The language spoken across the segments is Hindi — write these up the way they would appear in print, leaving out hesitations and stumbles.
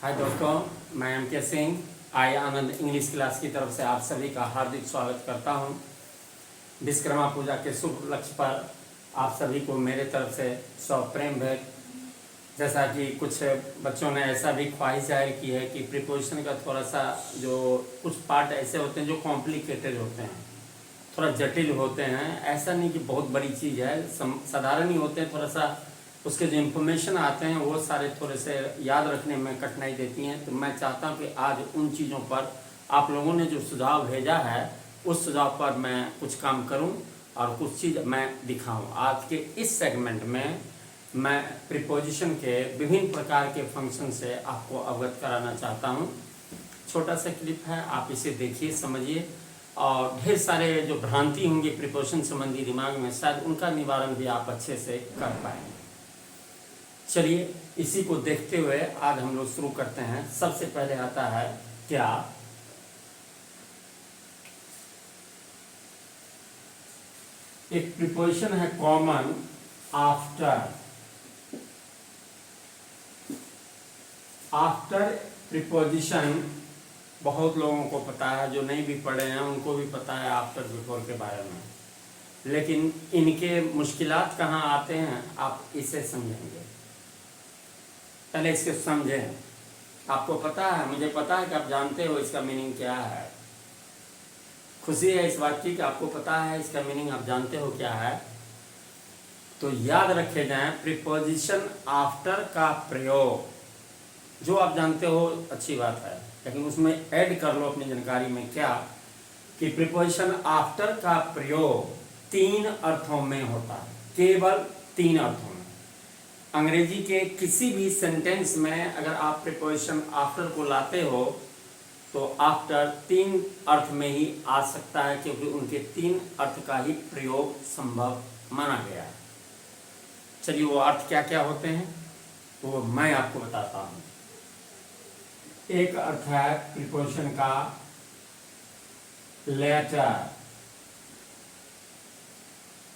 हाय दोस्तों, मैं एम के सिंह आई आनंद इंग्लिश क्लास की तरफ से आप सभी का हार्दिक स्वागत करता हूं। विश्वकर्मा पूजा के शुभ लक्ष्य पर आप सभी को मेरे तरफ से सौ प्रेम भेंट। जैसा कि कुछ बच्चों ने ऐसा भी ख्वाहिश जाहिर की है कि प्रीपोजिशन का थोड़ा सा जो कुछ पार्ट ऐसे होते हैं जो कॉम्प्लिकेटेड होते हैं, थोड़ा जटिल होते हैं। ऐसा नहीं कि बहुत बड़ी चीज़ है, साधारण ही होते हैं। थोड़ा सा उसके जो इन्फॉर्मेशन आते हैं वो सारे थोड़े से याद रखने में कठिनाई देती हैं। तो मैं चाहता हूं कि आज उन चीज़ों पर आप लोगों ने जो सुझाव भेजा है उस सुझाव पर मैं कुछ काम करूं और कुछ चीज़ मैं दिखाऊं। आज के इस सेगमेंट में मैं प्रीपोजिशन के विभिन्न प्रकार के फंक्शन से आपको अवगत कराना चाहता हूं। छोटा सा क्लिप है, आप इसे देखिए, समझिए, और ढेर सारे जो भ्रांति होंगी प्रीपोजिशन संबंधी दिमाग में, शायद उनका निवारण भी आप अच्छे से कर पाएंगे। चलिए इसी को देखते हुए आज हम लोग शुरू करते हैं। सबसे पहले आता है क्या। एक प्रीपोजिशन है कॉमन, आफ्टर। आफ्टर प्रीपोजिशन बहुत लोगों को पता है, जो नहीं भी पढ़े हैं उनको भी पता है आफ्टर बिफोर के बारे में, लेकिन इनके मुश्किलात कहाँ आते हैं आप इसे समझेंगे। पहले इसके समझें। आपको पता है, मुझे पता है कि आप जानते हो इसका मीनिंग क्या है। खुशी है इस बात की कि आपको पता है इसका मीनिंग, आप जानते हो क्या है। तो याद रखे जाएं, प्रीपोजिशन आफ्टर का प्रयोग जो आप जानते हो अच्छी बात है, लेकिन उसमें ऐड कर लो अपनी जानकारी में क्या कि प्रीपोजिशन आफ्टर का प्रयोग 3 अर्थों में होता है, केवल 3 अर्थों में। अंग्रेजी के किसी भी सेंटेंस में अगर आप प्रीपोजिशन आफ्टर को लाते हो तो आफ्टर 3 अर्थ में ही आ सकता है, क्योंकि उनके 3 अर्थ का ही प्रयोग संभव माना गया है। चलिए वो अर्थ क्या क्या होते हैं वो मैं आपको बताता हूं। एक अर्थ है प्रीपोजिशन का लेटर,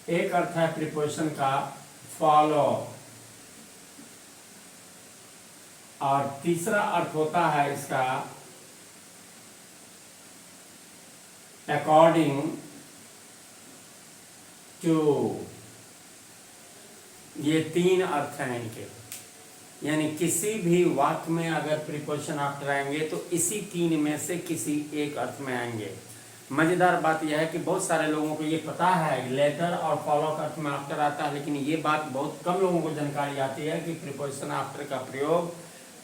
एक अर्थ है प्रीपोजिशन का फॉलो, और तीसरा अर्थ होता है इसका अकॉर्डिंग टू। ये 3 अर्थ हैं इनके, यानी किसी भी वाक्य में अगर प्रीपोजिशन आफ्टर आएंगे तो इसी 3 में से किसी एक अर्थ में आएंगे। मजेदार बात यह है कि बहुत सारे लोगों को ये पता है लेटर और फॉलो का अर्थ में आफ्टर आता है, लेकिन ये बात बहुत कम लोगों को जानकारी आती है कि प्रीपोजिशन आफ्टर का प्रयोग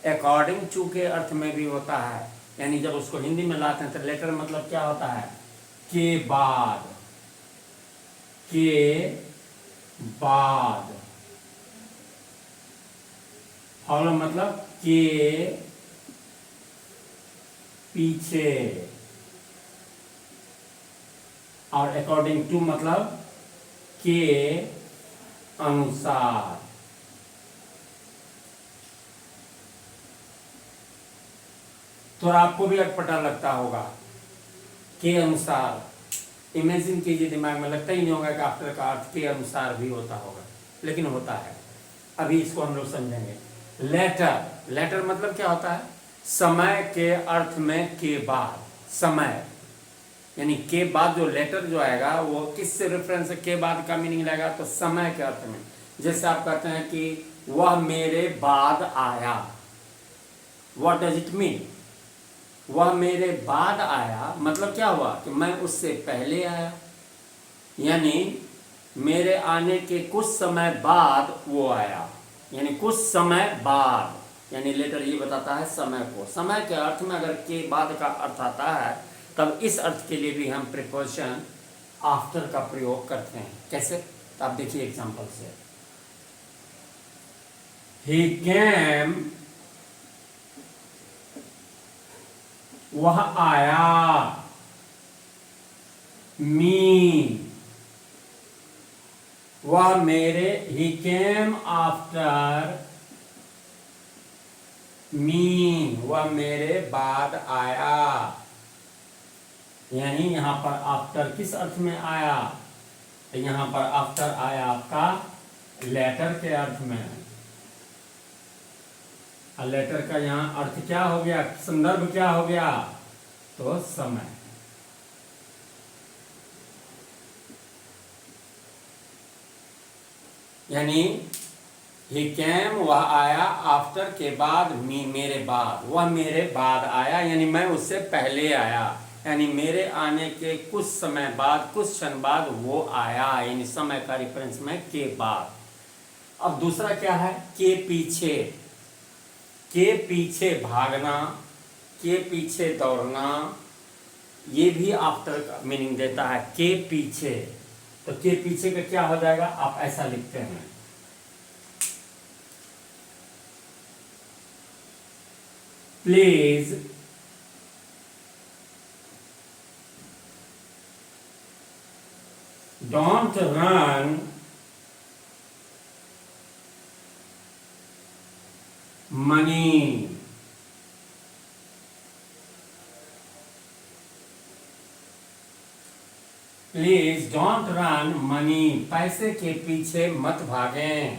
अकॉर्डिंग टू के अर्थ में भी होता है। यानी जब उसको हिंदी में लाते हैं तो लेटर मतलब क्या होता है, के बाद, के बाद। फॉलो मतलब के पीछे, और अकॉर्डिंग टू मतलब के अनुसार। तो आपको भी अटपटा लगता होगा के अनुसार। इमेजिन कीजिए, दिमाग में लगता ही नहीं होगा कि आफ्टर का अर्थ के अनुसार भी होता होगा, लेकिन होता है। अभी इसको हम लोग समझेंगे। लेटर, लेटर मतलब क्या होता है, समय के अर्थ में के बाद, समय यानी के बाद जो लेटर जो आएगा वो किससे रेफरेंस है, के बाद का मीनिंग लगेगा तो समय के अर्थ में। जैसे आप कहते हैं कि वह मेरे बाद आया, व्हाट डज इट मीन, वह मेरे बाद आया मतलब क्या हुआ कि मैं उससे पहले आया, यानी मेरे आने के कुछ समय बाद वो आया, यानी कुछ समय बाद। यानी लेटर ये बताता है समय को। समय के अर्थ में अगर के बाद का अर्थ आता है तब इस अर्थ के लिए भी हम प्रीपोजिशन आफ्टर का प्रयोग करते हैं। कैसे, तो आप देखिए एग्जांपल से। ही केम, वह आया। मी, वह मेरे, ही केम आफ्टर मी, वह मेरे बाद आया। यानी यहां पर आफ्टर किस अर्थ में आया, तो यहां पर आफ्टर आया आपका लेटर के अर्थ में। और लेटर का यहाँ अर्थ क्या हो गया, संदर्भ क्या हो गया, तो समय। यानी ही केम, वह आया, आफ्टर के बाद, मेरे बाद, वह मेरे बाद आया, यानी मैं उससे पहले आया, यानी मेरे आने के कुछ समय बाद, कुछ क्षण बाद वो आया, यानी समय का रेफरेंस में के बाद। अब दूसरा क्या है, के पीछे। के पीछे भागना, के पीछे दौड़ना, ये भी आफ्टर का मीनिंग देता है, के पीछे। तो के पीछे का क्या हो जाएगा, आप ऐसा लिखते हैं, please don't run money. Please don't run money, पैसे के पीछे मत भागें,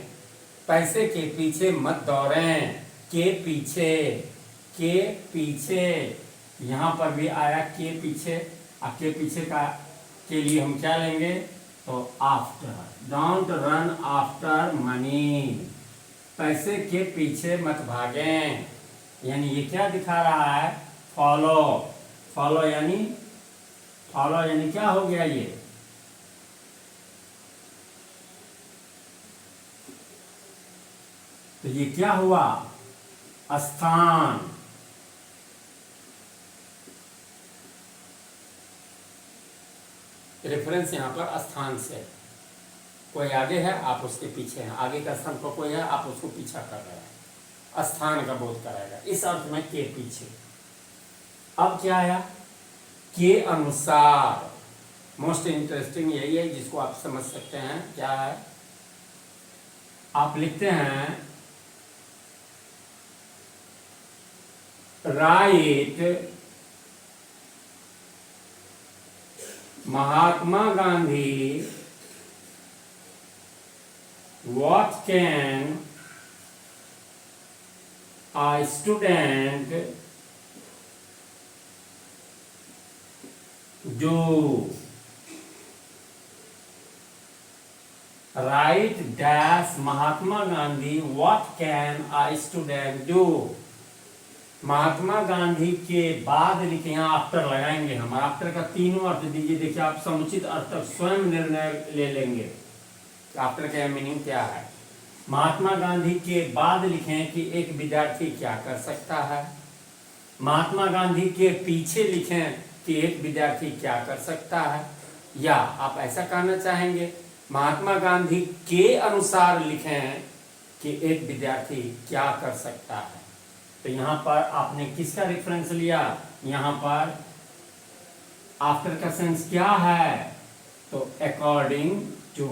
पैसे के पीछे मत दौड़ें। के पीछे, के पीछे, यहां पर भी आया के पीछे। अब के पीछे का के लिए हम क्या लेंगे, तो after. Don't run after money, पैसे के पीछे मत भागें, यानी ये क्या दिखा रहा है, फॉलो। फॉलो यानी, फॉलो यानी क्या हो गया ये, तो ये क्या हुआ, स्थान। रेफरेंस यहां पर स्थान से, कोई आगे है आप उसके पीछे हैं, आगे का स्थान पर कोई है आप उसको पीछा कर रहे हैं, स्थान का बोध कराएगा, इस अर्थ में के पीछे। अब क्या आया, के अनुसार। मोस्ट इंटरेस्टिंग यही है जिसको आप समझ सकते हैं, क्या है, आप लिखते हैं right Mahatma Gandhi what can a student do, write dash Mahatma Gandhi what can a student do। Mahatma Gandhi के बाद लिखे, यहाँ आफ्टर लगाएंगे हम, आफ्टर का तीनों अर्थ दीजिए, देखिए आप समुचित अर्थ स्वयं निर्णय ले लेंगे आफ्टर का मीनिंग क्या है। महात्मा गांधी के बाद लिखें कि एक विद्यार्थी क्या कर सकता है, महात्मा गांधी के पीछे लिखें कि एक विद्यार्थी क्या कर सकता है, या आप ऐसा कहना चाहेंगे महात्मा गांधी के अनुसार लिखें कि एक विद्यार्थी क्या कर सकता है। तो यहां पर आपने किसका रेफरेंस लिया, यहां पर आफ्टर का सेंस क्या है, तो अकॉर्डिंग टू।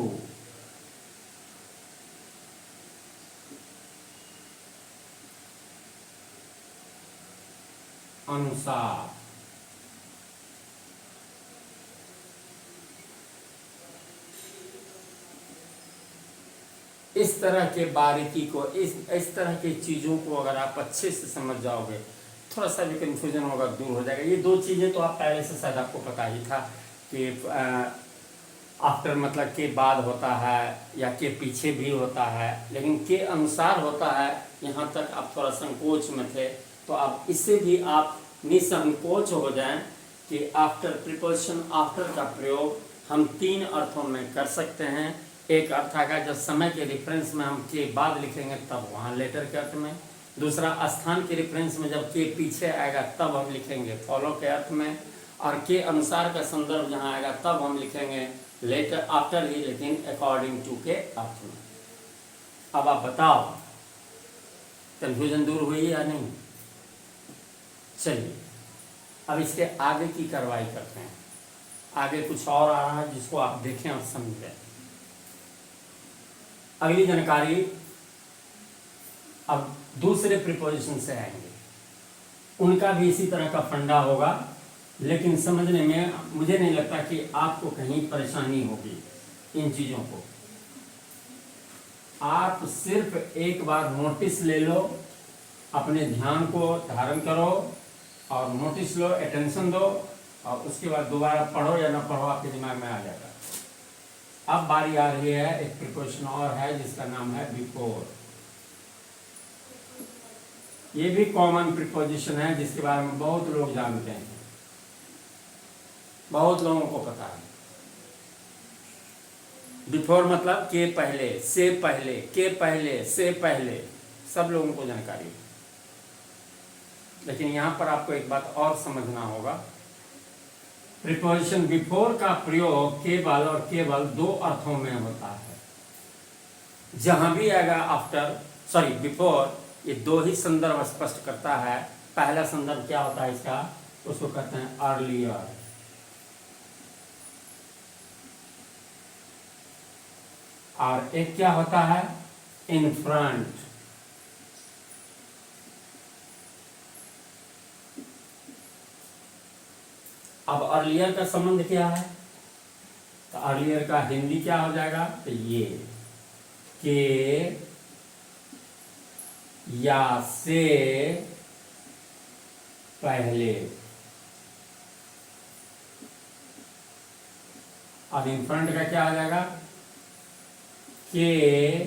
अनुसार। इस तरह के बारीकी को, इस तरह की चीज़ों को अगर आप अच्छे से समझ जाओगे, थोड़ा सा भी कंफ्यूजन होगा दूर हो जाएगा। ये दो चीज़ें तो आप पहले से शायद आपको पता ही था कि आफ्टर मतलब के बाद होता है या के पीछे भी होता है, लेकिन के अनुसार होता है। यहाँ तक आप थोड़ा संकोच में थे, तो आप इससे भी आप निसंकोच हो जाएं कि आफ्टर प्रिपोजिशन आफ्टर का प्रयोग हम तीन अर्थों में कर सकते हैं। एक अर्थ आएगा जब समय के रेफरेंस में हम के बाद लिखेंगे तब वहाँ लेटर के अर्थ में, दूसरा स्थान के रेफरेंस में जब के पीछे आएगा तब हम लिखेंगे फॉलो के अर्थ में, और के अनुसार का संदर्भ जहाँ आएगा तब हम लिखेंगे लेटर आफ्टर ही, लेकिन अकॉर्डिंग टू के अर्थ में। अब आप बताओ कंफ्यूजन दूर हुई या नहीं। चलिए अब इसके आगे की कार्रवाई करते हैं। आगे कुछ और आ रहा है जिसको आप देखें और समझें। अगली जानकारी अब दूसरे प्रीपोजिशन से आएंगे, उनका भी इसी तरह का फंडा होगा, लेकिन समझने में मुझे नहीं लगता कि आपको कहीं परेशानी होगी इन चीज़ों को। आप सिर्फ एक बार नोटिस ले लो अपने ध्यान को धारण करो और नोटिस लो, अटेंशन दो, और उसके बाद दोबारा पढ़ो या ना पढ़ो आपके दिमाग में आ जाएगा। अब बारी आ रही है, एक प्रिपोजिशन और है जिसका नाम है बिफोर। ये भी कॉमन प्रिपोजिशन है जिसके बारे में बहुत लोग जानते हैं, बहुत लोगों को पता है। बिफोर मतलब के पहले, से पहले, के पहले, से पहले, सब लोगों को जानकारी है। लेकिन यहां पर आपको एक बात और समझना होगा, प्रिपोजिशन बिफोर का प्रयोग केवल और केवल दो अर्थों में होता है। जहां भी आएगा आफ्टर, सॉरी बिफोर, ये दो ही संदर्भ स्पष्ट करता है। पहला संदर्भ क्या होता है इसका, उसको कहते हैं अर्लियर, और एक क्या होता है, इन फ्रंट। अब अर्लियर का संबंध क्या है, तो अर्लियर का हिंदी क्या हो जाएगा, तो ये के या से पहले, और इन फ्रंट का क्या हो जाएगा, के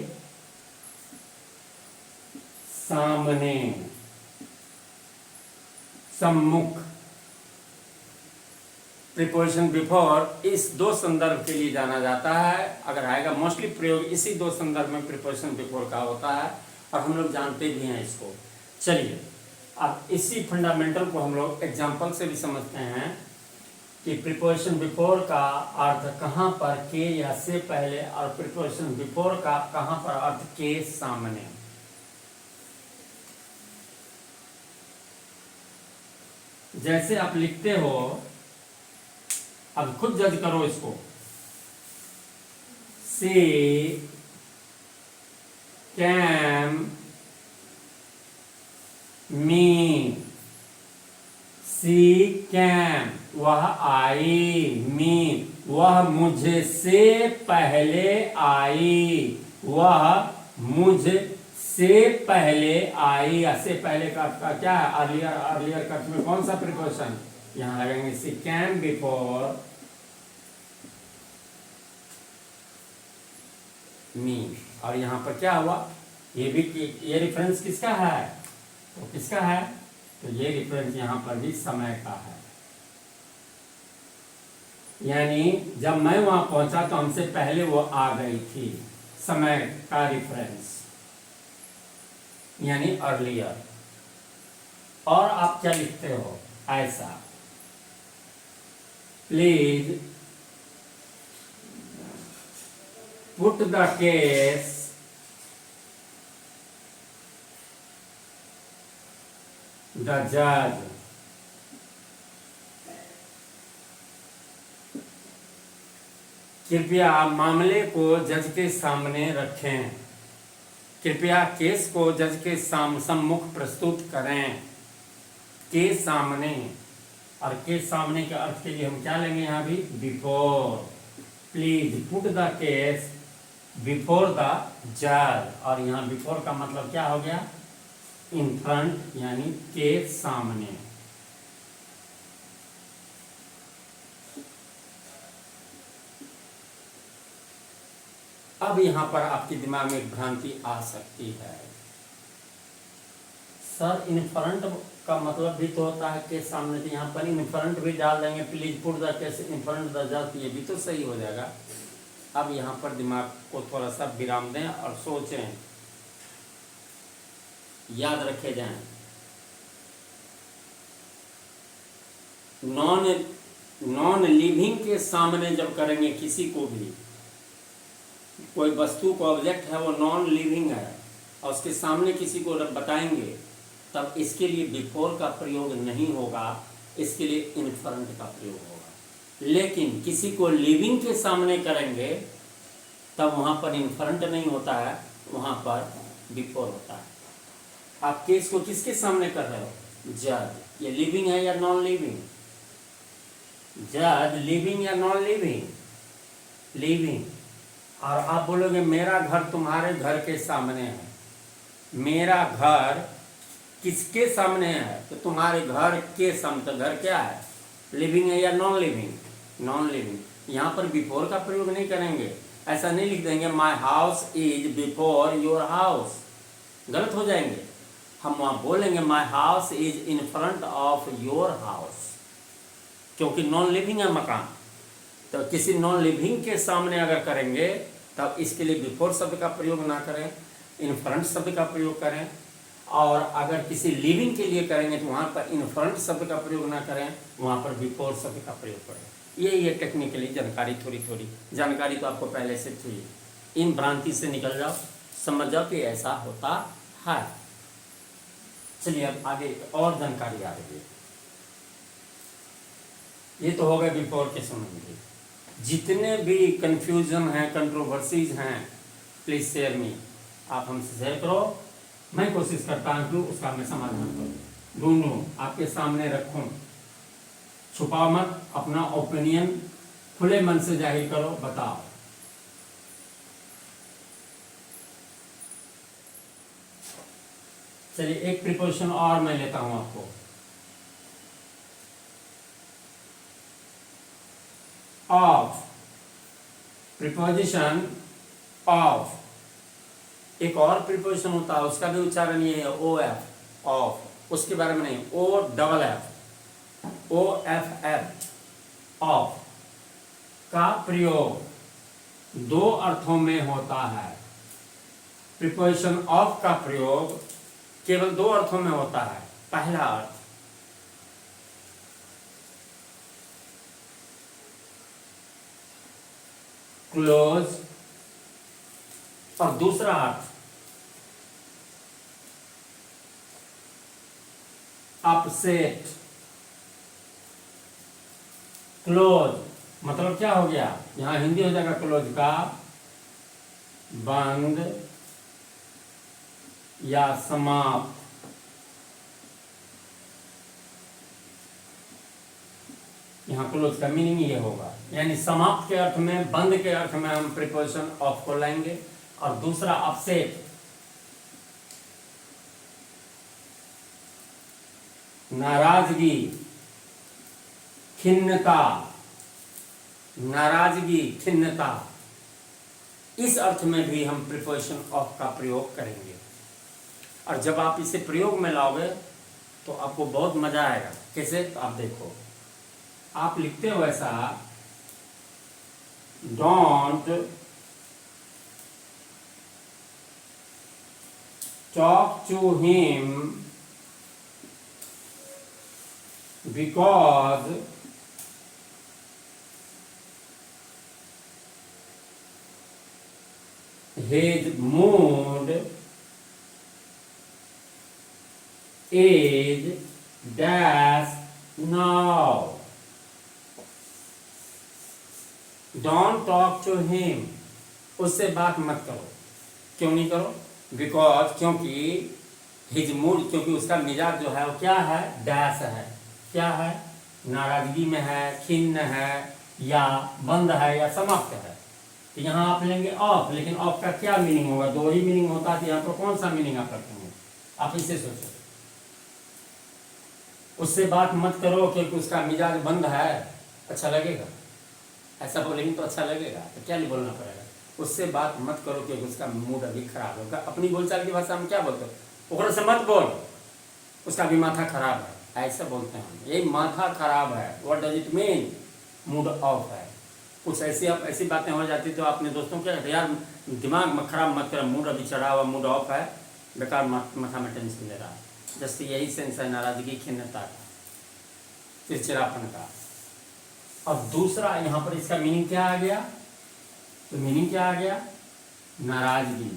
सामने, सम्मुख। प्रिपोजिशन बिफोर इस दो संदर्भ के लिए जाना जाता है। अगर आएगा, मोस्टली प्रयोग इसी दो संदर्भ में प्रिपोजिशन बिफोर का होता है, और हम लोग जानते भी हैं इसको। चलिए, अब इसी फंडामेंटल को हम लोग एग्जाम्पल से भी समझते हैं कि प्रिपोजिशन बिफोर का अर्थ कहाँ पर के या से पहले, और प्रिपोजिशन बिफोर का कहाँ पर अर्थ के सामने। जैसे आप लिखते हो, अब खुद जज करो इसको, सी कैम मी, सी कैम वह आई, मी वह मुझे से पहले आई, वह मुझ से पहले आई। या से पहले का अर्थ का क्या है, अर्लियर। अर्लियर का अर्थ में कौन सा प्रिपोजिशन यहां लगेंगे, सी कैम बिफोर मी। और यहां पर क्या हुआ, ये भी, ये रेफरेंस किसका है, तो किसका है, तो ये रेफरेंस यहां पर भी समय का है। यानी जब मैं वहां पहुंचा तो हमसे पहले वो आ गई थी, समय का रेफरेंस, यानी अर्लियर। और आप क्या लिखते हो, ऐसा, please put the case the जज, कृपया मामले को जज के सामने रखें, कृपया केस को जज के सम्मुख प्रस्तुत करें। के सामने, और के सामने के अर्थ के लिए हम क्या लेंगे, यहां भी before. Please put the case before the जज, और यहां बिफोर का मतलब क्या हो गया, इन फ्रंट, यानी के सामने। अब यहां पर आपके दिमाग में एक भ्रांति आ सकती है, सर इन फ्रंट का मतलब भी तो होता है के सामने, तो यहाँ पर इन फ्रंट भी डाल देंगे, please put the case in front the जज, ये भी तो सही हो जाएगा। अब यहाँ पर दिमाग को थोड़ा सा विराम दें और सोचें, याद रखे जाएं। नॉन लिविंग के सामने जब करेंगे किसी को भी, कोई वस्तु को ऑब्जेक्ट है वो नॉन लिविंग है, और उसके सामने किसी को बताएंगे, तब इसके लिए बिफोर का प्रयोग नहीं होगा, इसके लिए इन फ्रंट का प्रयोग होगा। लेकिन किसी को लिविंग के सामने करेंगे तब वहां पर इन फ्रंट नहीं होता है, वहां पर बिफोर होता है। आप केस को किसके सामने कर रहे हो, जज। ये लिविंग है या नॉन लिविंग, जज लिविंग या नॉन लिविंग, लिविंग। और आप बोलोगे मेरा घर तुम्हारे घर के सामने है, मेरा घर किसके सामने है, तो तुम्हारे घर के सामने। तो घर क्या है, लिविंग है या नॉन लिविंग, नॉन लिविंग। यहाँ पर बिफोर का प्रयोग नहीं करेंगे, ऐसा नहीं लिख देंगे my house is before your house, गलत हो जाएंगे। हम वहाँ बोलेंगे my house is in front of your house, क्योंकि नॉन लिविंग है मकान। तो किसी नॉन लिविंग के सामने अगर करेंगे तब इसके लिए बिफोर शब्द का प्रयोग ना करें, इन फ्रंट शब्द का प्रयोग करें। और अगर किसी लिविंग के लिए करेंगे तो वहाँ पर इन फ्रंट शब्द का प्रयोग ना करें, वहाँ पर बिफोर शब्द का प्रयोग करें। ये टेक्निकली जानकारी, थोड़ी जानकारी तो आपको पहले से थी। इन भ्रांति से निकल जाओ, समझ जाओ कि ऐसा होता है। चलिए अब आगे और जानकारी आ रही है। ये तो हो गए बिफोर के संबंधी। जितने भी कंफ्यूजन हैं, कंट्रोवर्सीज हैं, प्लीज शेयर मी, आप हमसे शेयर करो। मैं कोशिश करता हूँ कि उसका मैं समाधान करूँ, ढूंढूं, आपके सामने रखूं। छुपाओ मत, अपना ओपिनियन खुले मन से जाहिर करो, बताओ। चलिए एक प्रिपोजिशन और मैं लेता हूं आपको। Of, preposition of. एक और प्रिपोजिशन होता है, उसका भी उच्चारण ये है, ओ एफ, ऑफ। उसके बारे में नहीं, O double F, O F F, off का प्रयोग दो अर्थों में होता है। प्रिपोजिशन ऑफ का प्रयोग केवल दो अर्थों में होता है। पहला अर्थ, क्लोज, और दूसरा अर्थ अपसेट। क्लोज मतलब क्या हो गया, यहां हिंदी हो जाएगा क्लोज का बंद या समाप्त। यहाँ क्लोज का मीनिंग ये होगा, यानी समाप्त के अर्थ में, बंद के अर्थ में हम प्रिपोजिशन ऑफ को लाएंगे। और दूसरा अपसेट, नाराजगी, खिन्नता, नाराजगी, खिन्नता, इस अर्थ में भी हम प्रिपोजिशन ऑफ का प्रयोग करेंगे। और जब आप इसे प्रयोग में लाओगे तो आपको बहुत मजा आएगा। कैसे, तो आप देखो, आप लिखते हो ऐसा, don't talk to him because his mood is dash now. Don't talk to him. उससे बात मत करो। क्यों नहीं करो? बिकॉज, क्योंकि हिज मूड, क्योंकि उसका मिजाज जो है वो क्या है, डैश है। क्या है, नाराजगी में है, खिन्न है, या बंद है, या समाप्त है। तो यहाँ आप लेंगे ऑफ, लेकिन ऑफ का क्या मीनिंग होगा, दो ही मीनिंग होता है। यहाँ पर कौन सा मीनिंग आप रखेंगे, आप इसे सोचो। उससे बात मत करो क्योंकि उसका मिजाज बंद है, अच्छा लगेगा? ऐसा बोलेंगे तो अच्छा लगेगा, तो क्या नहीं बोलना पड़ेगा, उससे बात मत करो क्योंकि उसका मूड अभी खराब होगा। अपनी बोलचाल की भाषा में क्या बोलते हो, ओकरे से मत बोल, उसका भी माथा खराब है, ऐसा बोलते हैं। ये माथा खराब है, what does it mean, mood off है। कुछ ऐसी बातें हो जाती तो अपने दोस्तों के यार दिमाग में खराब मत कर, मूड अभी चढ़ा हुआ, मूड ऑफ है, बेकार माथा में टेंशन ले रहा है। जैसे यही सेंस है नाराजगी, खिन्नता का, चिड़चिड़ापन का। और दूसरा यहाँ पर इसका मीनिंग क्या आ गया, तो मीनिंग क्या आ गया, नाराजगी।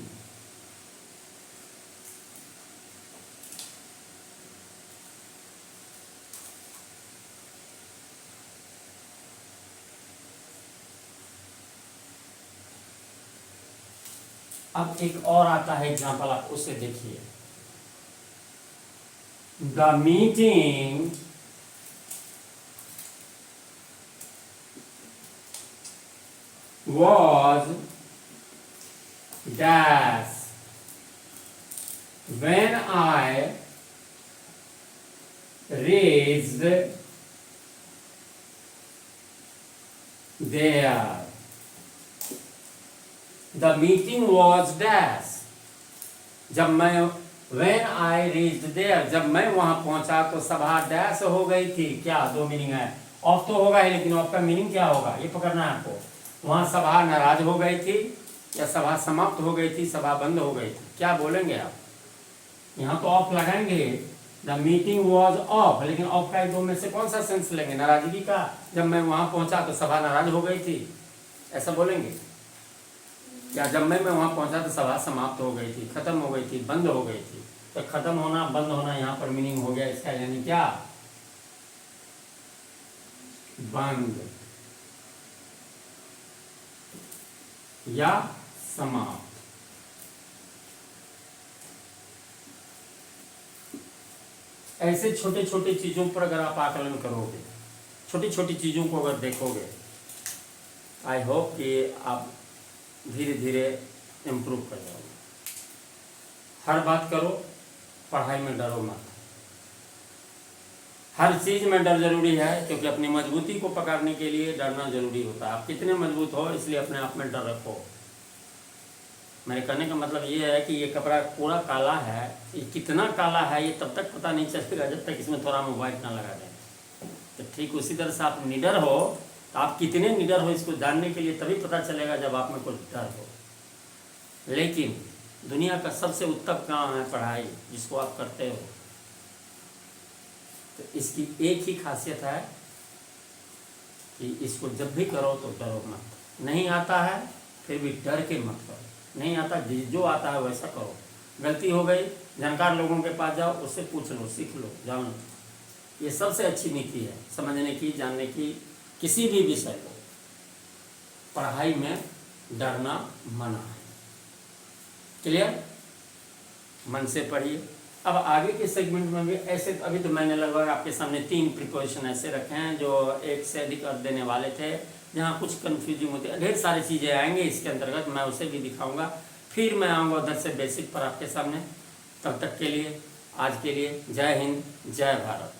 अब एक और आता है एग्जाम्पल, आप उससे देखिए। The meeting was dash when I raised there. The meeting was dash. जब मैं when I reached there, जब मैं वहां पहुंचा तो सभा डैश हो गई थी। क्या दो मीनिंग है, ऑफ तो होगा ही, लेकिन ऑफ का मीनिंग क्या होगा ये पकड़ना है आपको। वहां सभा नाराज हो गई थी या सभा समाप्त हो गई थी, सभा बंद हो गई थी, क्या बोलेंगे आप? यहाँ तो ऑफ लगाएंगे, द मीटिंग वॉज ऑफ, लेकिन ऑफ का दो में से कौन सा सेंस लेंगे? नाराजगी का। जब मैं वहां पहुंचा तो सभा नाराज हो गई थी, ऐसा बोलेंगे क्या? जब मैं वहां पहुंचा तो सभा समाप्त हो गई थी, खत्म हो गई थी, बंद हो गई थी। तो खत्म होना बंद होना यहाँ पर मीनिंग हो गया इसका, यानी क्या? बंद या समाप्त। ऐसे छोटे छोटे चीजों पर अगर आप आकलन करोगे, छोटी छोटी चीजों को अगर देखोगे, आई होप कि आप धीरे धीरे इम्प्रूव कर जाओगे। हर बात करो, पढ़ाई में डरो मत। हर चीज में डर जरूरी है, क्योंकि अपनी मजबूती को पकड़ने के लिए डरना जरूरी होता है। आप कितने मजबूत हो, इसलिए अपने आप में डर रखो। मेरे कहने का मतलब ये है कि ये कपड़ा पूरा काला है, ये कितना काला है ये तब तक पता नहीं चलेगा जब तक इसमें थोड़ा मोबाइल ना लगा दें। तो ठीक उसी तरह से आप निडर हो, तो आप कितने निडर हो इसको जानने के लिए तभी पता चलेगा जब आप में कुछ डर हो। लेकिन दुनिया का सबसे उत्तम काम है पढ़ाई, जिसको आप करते हो। तो इसकी एक ही खासियत है कि इसको जब भी करो तो डरो मत। नहीं आता है फिर भी डर के मत करो, नहीं आता जो आता है वैसा करो। गलती हो गई, जानकार लोगों के पास जाओ, उससे पूछ लो, सीख लो, जानो। ये सबसे अच्छी नीति है समझने की, जानने की। किसी भी विषय को पढ़ाई में डरना मना है। क्लियर? मन से पढ़िए। अब आगे के सेगमेंट में भी ऐसे, अभी तो मैंने लगभग आपके सामने 3 प्रिपोजिशन ऐसे रखे हैं जो एक से अधिक अर्थ देने वाले थे, जहाँ कुछ कंफ्यूजिंग होती है। ढेर सारी चीज़ें आएंगे इसके अंतर्गत, मैं उसे भी दिखाऊंगा। फिर मैं आऊँगा उधर से बेसिक पर आपके सामने। तब तक के लिए, आज के लिए जय हिंद, जय भारत।